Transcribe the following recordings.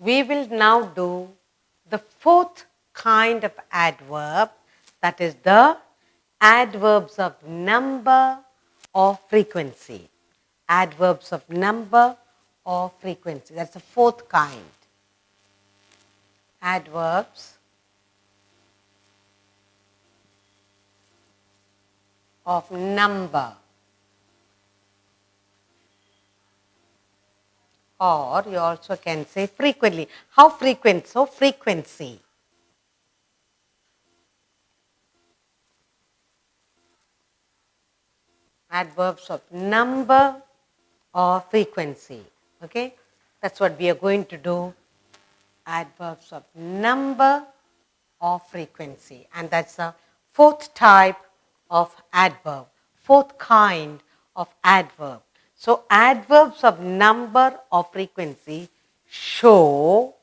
We will now do the fourth kind of adverb, that is the adverbs of number or frequency. Adverbs of number or frequency. That's the fourth kind. Adverbs of number, or you also can say frequently. How frequent? So frequency. Adverbs of number or frequency. Okay, that's what we are going to do. Adverbs of number or frequency, and that's the fourth type of adverb, fourth kind of adverb. So adverbs of number or frequency show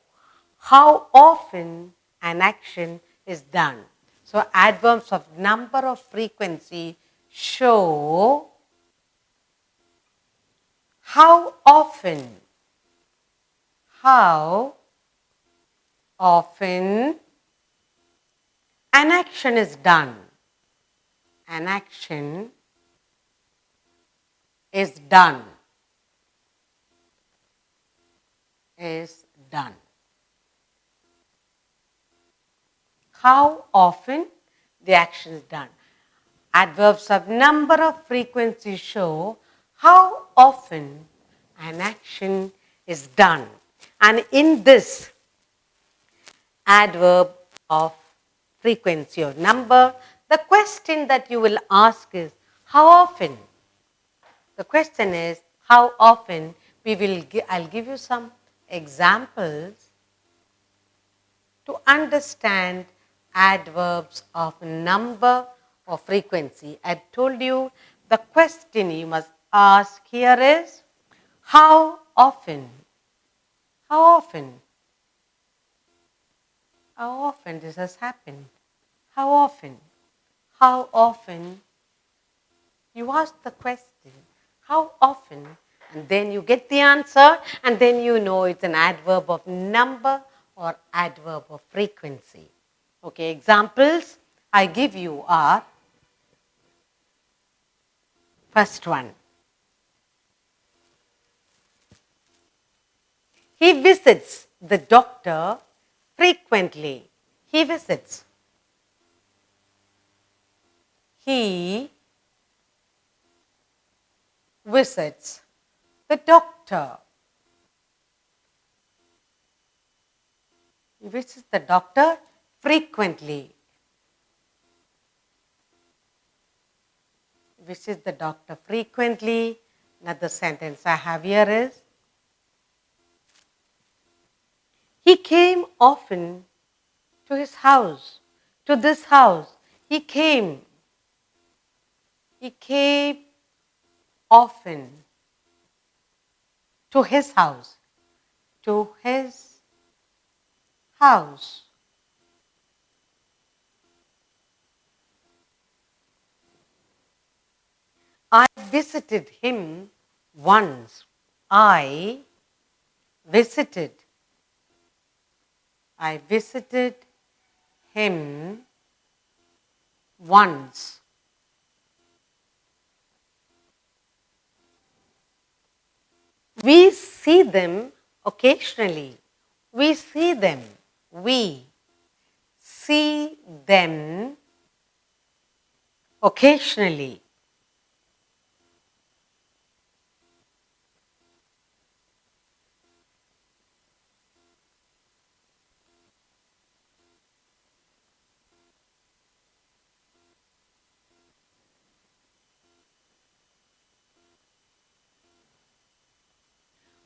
how often an action is done. So adverbs of number or frequency show how often an action is done. An action is done. Is done. How often the action is done. Adverbs of number or frequency show how often an action is done. And in this adverb of frequency or number, the question that you will ask is, how often? The question is, how often? I'll give you some examples to understand adverbs of number or frequency. I told you the question you must ask here is, how often? How often? How often this has happened? How often? How often? You ask the question, how often? And then you get the answer, and then you know it's an adverb of number or adverb of frequency. Okay, examples I give you are, first one, he visits the doctor frequently. He visits. He visits the doctor. He visits the doctor frequently. Visits the doctor frequently. Another sentence I have here is, he came often to his house, to this house. He came often to his house, to his house. I visited him once. I visited him once. We see them occasionally. We see them. We see them occasionally.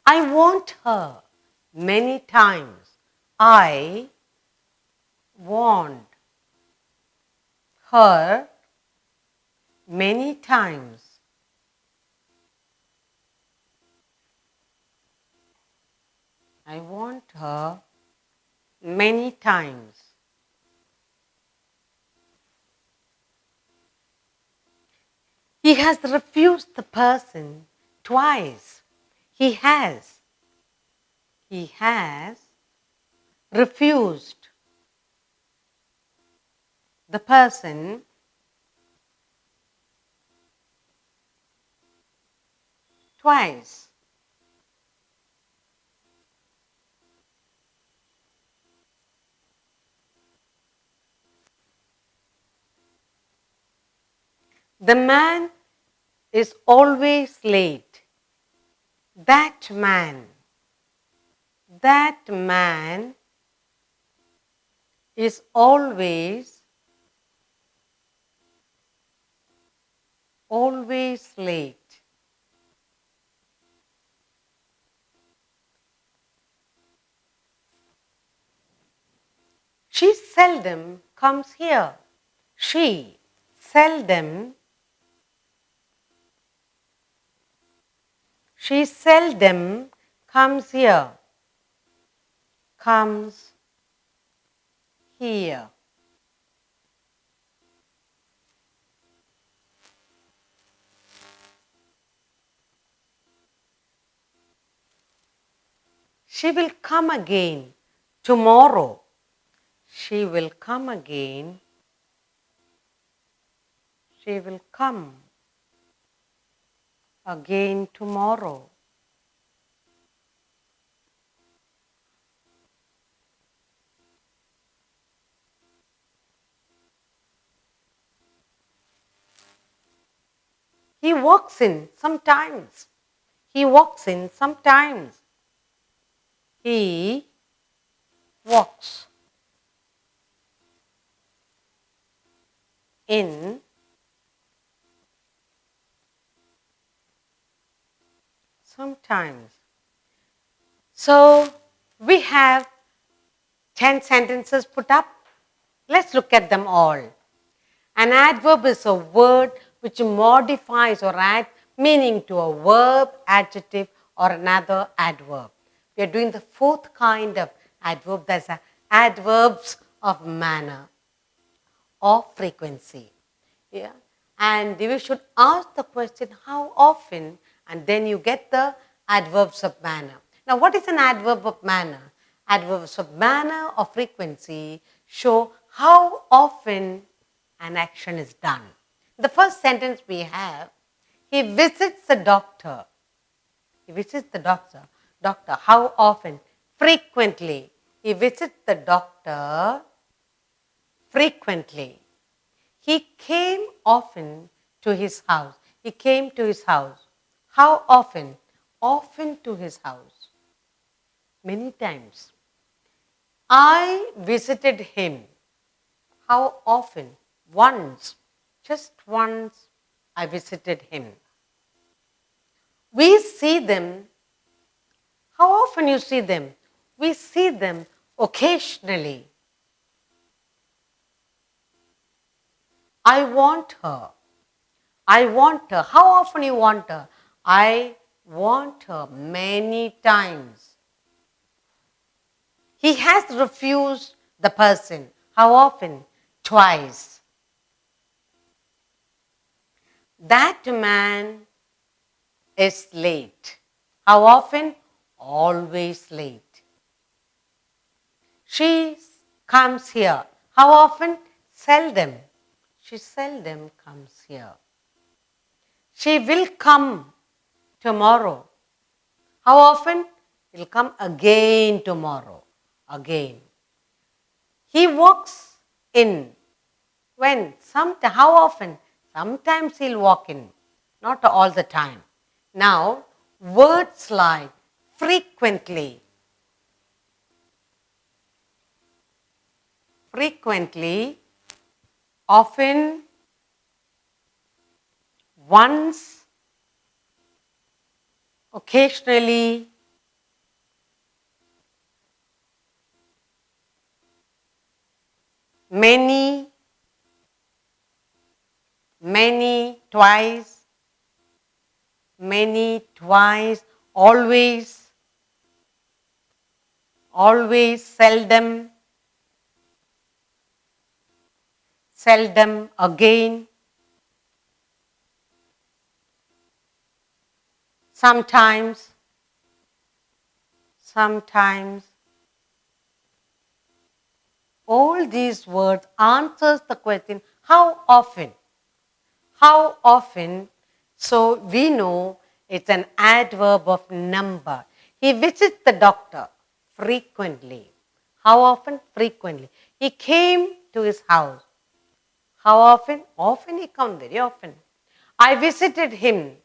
I want her many times. I want her many times. I want her many times. He has refused the person twice. He has refused the person twice. The man is always late. That man is always late. She seldom comes here. She seldom comes here. Comes here. She will come again tomorrow. She will come again. She will come again tomorrow. He walks in sometimes. He walks in sometimes. He walks in sometimes. So we have 10 sentences put up. Let's look at them all. An adverb is a word which modifies or adds meaning to a verb, adjective, or another adverb. We are doing the fourth kind of adverb, that's adverbs of manner or frequency. Yeah? And we should ask the question, how often? And then you get the adverbs of manner. Now, what is an adverb of manner? Adverbs of manner or frequency show how often an action is done. The first sentence we have, he visits the doctor. He visits the doctor. Doctor, how often? Frequently. He visits the doctor frequently. He came often to his house. He came to his house. How often? Often to his house. Many times. I visited him. How often? Once. Just once I visited him. We see them. How often you see them? We see them occasionally. I want her. I want her. How often you want her? I want her many times. He has refused the person. How often? Twice. That man is late. How often? Always late. She comes here. How often? Seldom. She seldom comes here. She will come tomorrow. How often? He'll come again tomorrow. Again. He walks in. When? How often? Sometimes he'll walk in. Not all the time. Now, words like frequently. Frequently, often, once, occasionally, many, twice, always, seldom, again, sometimes, all these words answers the question, how often? How often? So we know it's an adverb of number. He visits the doctor frequently. How often? Frequently. He came to his house. How often? Often he comes, very often. I visited him.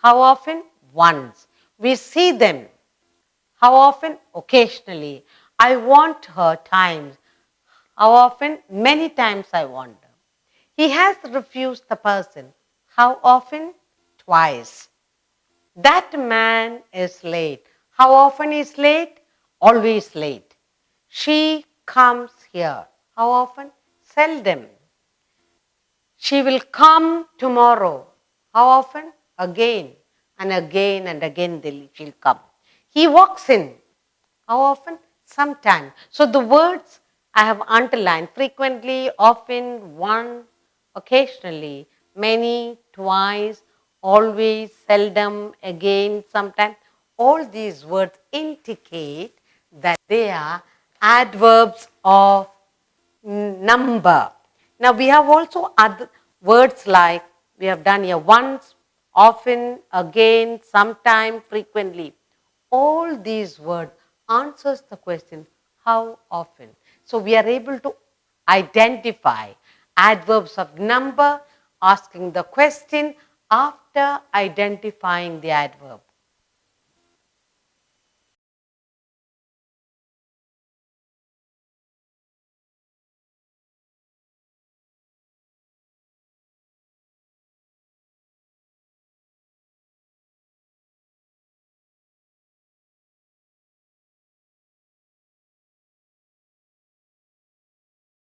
How often? Once. We see them. How often? Occasionally. I want her times. How often? Many times I want her. He has refused the person. How often? Twice. That man is late. How often is late? Always late. She comes here. How often? Seldom. She will come tomorrow. How often? Again and again and again she'll come. He walks in. How often? Sometimes. So the words I have underlined frequently, often, once, occasionally, many, twice, always, seldom, again, sometimes. All these words indicate that they are adverbs of number. Now we have also other words like we have done here once, often, again, sometime, frequently. All these words answers the question how often. So we are able to identify adverbs of number, asking the question after identifying the adverb.